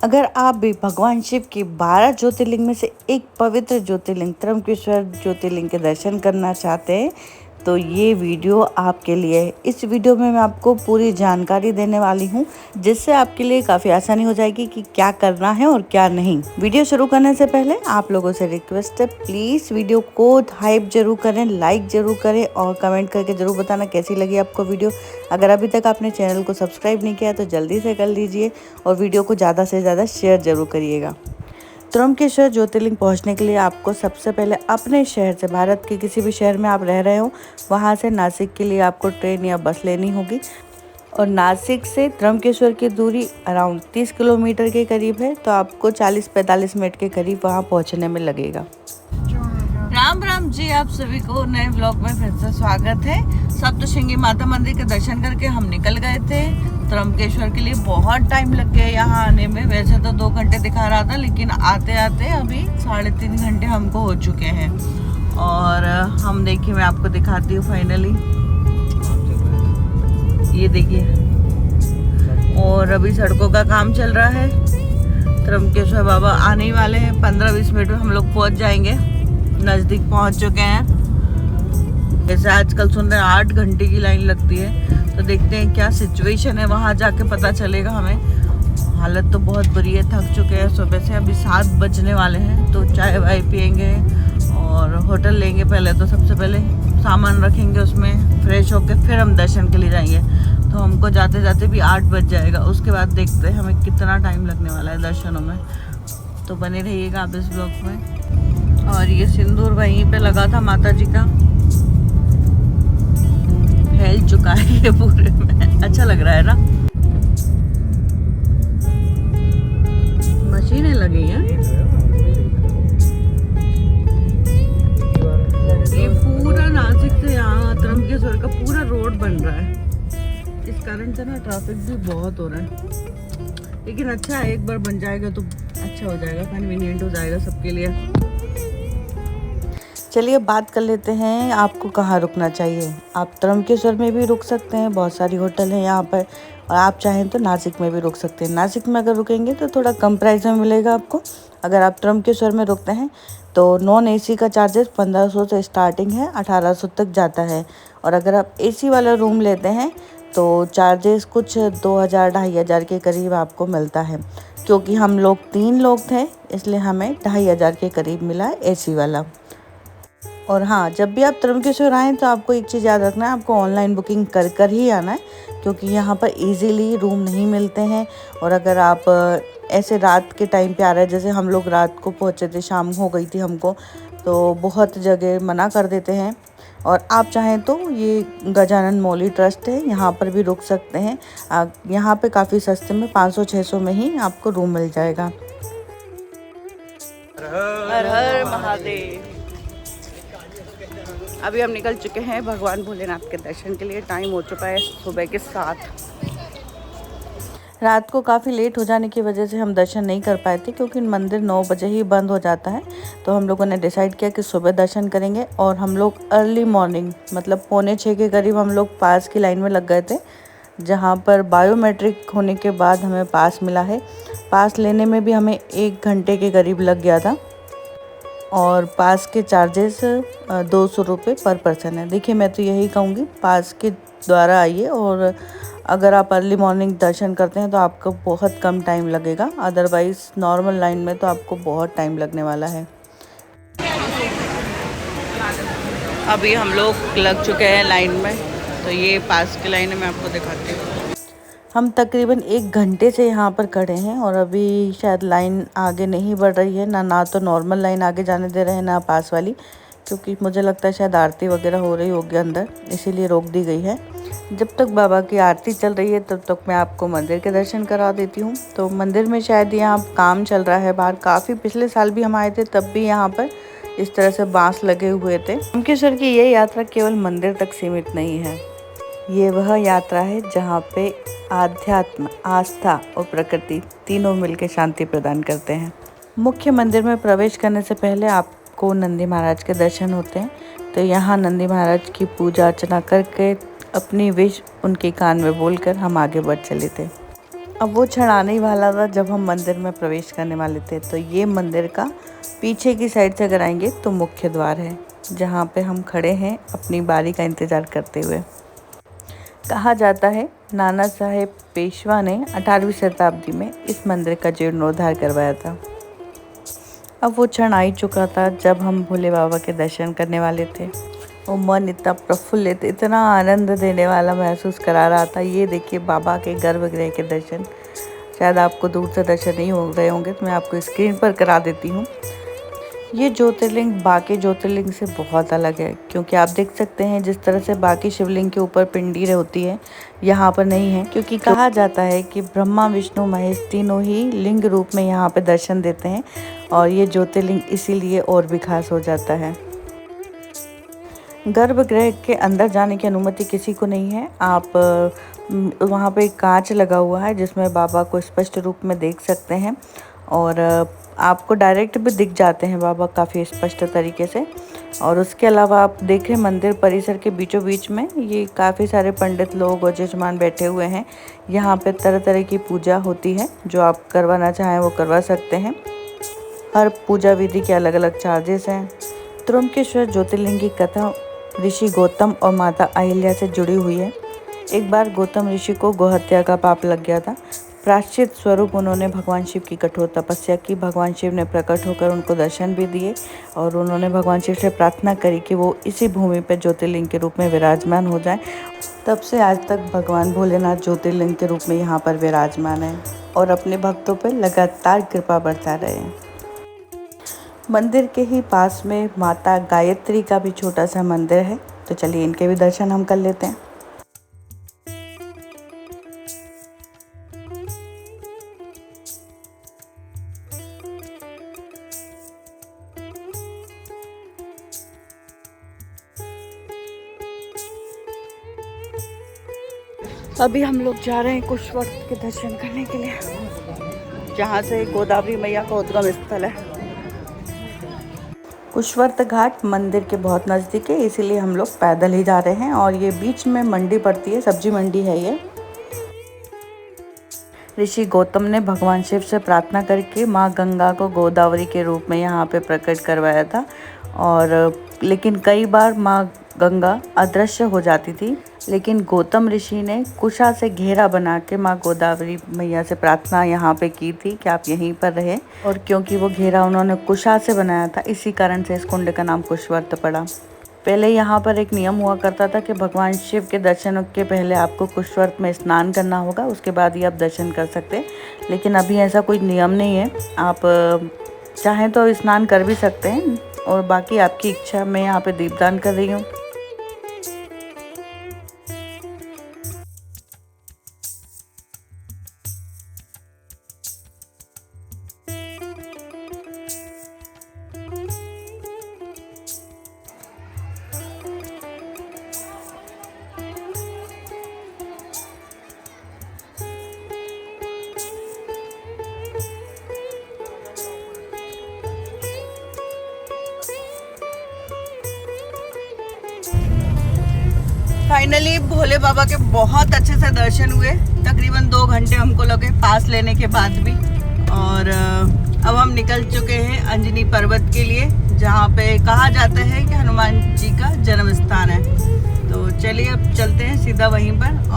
अगर आप भी भगवान शिव की 12 ज्योतिर्लिंग में से एक पवित्र ज्योतिर्लिंग त्र्यंबकेश्वर ज्योतिर्लिंग के दर्शन करना चाहते हैं तो ये वीडियो आपके लिए है। इस वीडियो में मैं आपको पूरी जानकारी देने वाली हूँ, जिससे आपके लिए काफ़ी आसानी हो जाएगी कि क्या करना है और क्या नहीं। वीडियो शुरू करने से पहले आप लोगों से रिक्वेस्ट है, प्लीज़ वीडियो को हाइप जरूर करें, लाइक जरूर करें और कमेंट करके ज़रूर बताना कैसी लगी आपको वीडियो। अगर अभी तक आपने चैनल को सब्सक्राइब नहीं किया तो जल्दी से कर लीजिए और वीडियो को ज़्यादा से ज़्यादा शेयर जरूर करिएगा। त्र्यंबकेश्वर ज्योतिर्लिंग पहुंचने के लिए आपको सबसे पहले अपने शहर से, भारत के किसी भी शहर में आप रह रहे हो, वहां से नासिक के लिए आपको ट्रेन या बस लेनी होगी। और नासिक से त्र्यंबकेश्वर की दूरी अराउंड 30 किलोमीटर के करीब है, तो आपको 40-45 मिनट के करीब वहां पहुंचने में लगेगा। राम राम जी, आप सभी को नए ब्लॉग में फिर से स्वागत है। सप्तशृंगी माता मंदिर के दर्शन करके हम निकल गए थे त्र्यंबकेश्वर के लिए। बहुत टाइम लग गया यहाँ आने में, वैसे तो 2 घंटे दिखा रहा था, लेकिन आते आते अभी 3.5 घंटे हमको हो चुके हैं। और हम देखिए, मैं आपको दिखाती हूँ फाइनली, ये देखिए। और अभी सड़कों का काम चल रहा है। त्र्यंबकेश्वर बाबा आने ही वाले हैं, 15-20 मिनट में हम लोग पहुँच जाएंगे, नज़दीक पहुँच चुके हैं। जैसे आजकल सुन रहे हैं 8 घंटे की लाइन लगती है, तो देखते हैं क्या सिचुएशन है, वहाँ जाके पता चलेगा हमें। हालत तो बहुत बुरी है, थक चुके हैं सुबह से। अभी 7 बजने वाले हैं, तो चाय वाय पियेंगे और होटल लेंगे। पहले तो सबसे पहले सामान रखेंगे उसमें, फ्रेश होके फिर हम दर्शन के लिए जाएंगे। तो हमको जाते जाते भी 8 बज जाएगा। उसके बाद देखते हैं हमें कितना टाइम लगने वाला है दर्शनों में। तो बने रहिएगा आप इस ब्लॉग में। और ये सिंदूर वहीं पे लगा था माता जी का, फैल चुका है ये पूरे में। अच्छा लग रहा है ना। मशीनें लगी हैं। ये पूरा नासिक से यहाँ त्र्यंबकेश्वर का पूरा रोड बन रहा है। इस कारण से ना ट्रैफिक भी बहुत हो रहा है, लेकिन अच्छा है, एक बार बन जाएगा तो अच्छा हो जाएगा, कन्वीनियंट हो जाएगा सबके लिए। चलिए बात कर लेते हैं आपको कहाँ रुकना चाहिए। आप त्र्यंबकेश्वर में भी रुक सकते हैं, बहुत सारी होटल हैं यहाँ पर, और आप चाहें तो नासिक में भी रुक सकते हैं। नासिक में अगर रुकेंगे तो थोड़ा कम प्राइस में मिलेगा आपको। अगर आप त्र्यंबकेश्वर में रुकते हैं तो नॉन एसी का चार्जेस 1500 से स्टार्टिंग है, 1800 तक जाता है। और अगर आप एसी वाला रूम लेते हैं तो चार्जेस कुछ 2000-2500 के करीब आपको मिलता है। क्योंकि हम लोग 3 लोग थे, इसलिए हमें 2500 के करीब मिला है एसी वाला। और हाँ, जब भी आप त्र्यंबकेश्वर आएँ तो आपको एक चीज़ याद रखना है, आपको ऑनलाइन बुकिंग कर ही आना है, क्योंकि यहाँ पर इजीली रूम नहीं मिलते हैं। और अगर आप ऐसे रात के टाइम पे आ रहे हैं, जैसे हम लोग रात को पहुँचे थे, शाम हो गई थी हमको, तो बहुत जगह मना कर देते हैं। और आप चाहें तो ये गजानन मौली ट्रस्ट है, यहाँ पर भी रुक सकते हैं। यहाँ पे काफ़ी सस्ते में 500-600 में ही आपको रूम मिल जाएगा। हर हर महादेव। अभी हम निकल चुके हैं भगवान भोलेनाथ के दर्शन के लिए। टाइम हो चुका है सुबह के 7। रात को काफ़ी लेट हो जाने की वजह से हम दर्शन नहीं कर पाए थे, क्योंकि मंदिर 9 बजे ही बंद हो जाता है। तो हम लोगों ने डिसाइड किया कि सुबह दर्शन करेंगे। और हम लोग अर्ली मॉर्निंग, मतलब 5:45 के करीब हम लोग पास की लाइन में लग गए थे, जहाँ पर बायोमेट्रिक होने के बाद हमें पास मिला है। पास लेने में भी हमें 1 घंटे के करीब लग गया था। और पास के चार्जेस 200 रुपये पर पर्सन है। देखिए, मैं तो यही कहूँगी, पास के द्वारा आइए। और अगर आप अर्ली मॉर्निंग दर्शन करते हैं तो आपको बहुत कम टाइम लगेगा, अदरवाइज़ नॉर्मल लाइन में तो आपको बहुत टाइम लगने वाला है। अभी हम लोग लग चुके हैं लाइन में, तो ये पास की लाइन है, मैं आपको दिखाती हूँ। हम तकरीबन 1 घंटे से यहाँ पर खड़े हैं और अभी शायद लाइन आगे नहीं बढ़ रही है। ना तो नॉर्मल लाइन आगे जाने दे रहे हैं, ना पास वाली, क्योंकि मुझे लगता है शायद आरती वगैरह हो रही होगी अंदर, इसीलिए रोक दी गई है। जब तक बाबा की आरती चल रही है तब तक मैं आपको मंदिर के दर्शन करा देती हूँ। तो मंदिर में शायद यहाँ काम चल रहा है बाहर। काफ़ी पिछले साल भी हम आए थे, तब भी यहाँ पर इस तरह से बाँस लगे हुए थे। त्र्यंबकेश्वर की ये यात्रा केवल मंदिर तक सीमित नहीं है, ये वह यात्रा है जहाँ पे आध्यात्म, आस्था और प्रकृति तीनों मिलकर शांति प्रदान करते हैं। मुख्य मंदिर में प्रवेश करने से पहले आपको नंदी महाराज के दर्शन होते हैं। तो यहाँ नंदी महाराज की पूजा अर्चना करके अपनी विश उनके कान में बोलकर हम आगे बढ़ चले थे। अब वो क्षण आने ही वाला था जब हम मंदिर में प्रवेश करने वाले थे। तो ये मंदिर का पीछे की साइड से अगर आएंगे तो मुख्य द्वार है, जहाँ पे हम खड़े हैं अपनी बारी का इंतज़ार करते हुए। कहा जाता है नाना साहेब पेशवा ने 18वीं शताब्दी में इस मंदिर का जीर्णोद्धार करवाया था। अब वो क्षण आ ही चुका था जब हम भोले बाबा के दर्शन करने वाले थे। वो मन इतना प्रफुल्लित, इतना आनंद देने वाला महसूस करा रहा था। ये देखिए बाबा के गर्भगृह के दर्शन, शायद आपको दूर से दर्शन नहीं हो रहे होंगे तो मैं आपको स्क्रीन पर करा देती हूँ। ये ज्योतिर्लिंग बाकी ज्योतिर्लिंग से बहुत अलग है, क्योंकि आप देख सकते हैं जिस तरह से बाकी शिवलिंग के ऊपर पिंडी होती है, यहाँ पर नहीं है। क्योंकि कहा जाता है कि ब्रह्मा विष्णु महेश तीनों ही लिंग रूप में यहाँ पे दर्शन देते हैं, और ये ज्योतिर्लिंग इसीलिए और भी खास हो जाता है। गर्भगृह के अंदर जाने की अनुमति किसी को नहीं है। आप वहाँ पे कांच लगा हुआ है जिसमें बाबा को स्पष्ट रूप में देख सकते हैं, और आपको डायरेक्ट भी दिख जाते हैं बाबा काफ़ी स्पष्ट तरीके से। और उसके अलावा आप देखें मंदिर परिसर के बीचों बीच में ये काफ़ी सारे पंडित लोग और जजमान बैठे हुए हैं। यहाँ पे तरह तरह की पूजा होती है, जो आप करवाना चाहें वो करवा सकते हैं। हर पूजा विधि के अलग अलग चार्जेस हैं। त्र्यंबकेश्वर ज्योतिर्लिंग की कथा ऋषि गौतम और माता अहिल्या से जुड़ी हुई है। एक बार गौतम ऋषि को गोहत्या का पाप लग गया था। प्रायश्चित स्वरूप उन्होंने भगवान शिव की कठोर तपस्या की। भगवान शिव ने प्रकट होकर उनको दर्शन भी दिए, और उन्होंने भगवान शिव से प्रार्थना करी कि वो इसी भूमि पर ज्योतिर्लिंग के रूप में विराजमान हो जाए। तब से आज तक भगवान भोलेनाथ ज्योतिर्लिंग के रूप में यहाँ पर विराजमान है और अपने भक्तों पर लगातार कृपा बरता रहे हैं। मंदिर के ही पास में माता गायत्री का भी छोटा सा मंदिर है, तो चलिए इनके भी दर्शन हम कर लेते हैं। अभी हम लोग जा रहे हैं कुशवर्त के दर्शन करने के लिए, जहाँ से गोदावरी मैया का उद्गम स्थल है। कुशवर्त घाट मंदिर के बहुत नज़दीक है, इसीलिए हम लोग पैदल ही जा रहे हैं। और ये बीच में मंडी पड़ती है, सब्जी मंडी है ये। ऋषि गौतम ने भगवान शिव से प्रार्थना करके माँ गंगा को गोदावरी के रूप में यहाँ पे प्रकट करवाया था। और लेकिन कई बार माँ गंगा अदृश्य हो जाती थी, लेकिन गौतम ऋषि ने कुशा से घेरा बना के माँ गोदावरी मैया से प्रार्थना यहाँ पे की थी कि आप यहीं पर रहे। और क्योंकि वो घेरा उन्होंने कुशा से बनाया था, इसी कारण से इस कुंड का नाम कुशवर्त पड़ा। पहले यहाँ पर एक नियम हुआ करता था कि भगवान शिव के दर्शन के पहले आपको कुशवर्त में स्नान करना होगा, उसके बाद ही आप दर्शन कर सकते हैं। लेकिन अभी ऐसा कोई नियम नहीं है, आप चाहें तो स्नान कर भी सकते हैं, और बाकी आपकी इच्छा। मैं यहाँ पे दीपदान कर रही हूँ। फाइनली भोले बाबा के बहुत अच्छे से दर्शन हुए। तकरीबन 2 घंटे हमको लगे पास लेने के बाद भी। और अब हम निकल चुके हैं अंजनी पर्वत के लिए, जहाँ पे कहा जाता है कि हनुमान जी का जन्म स्थान है। तो चलिए अब चलते हैं सीधा वहीं पर।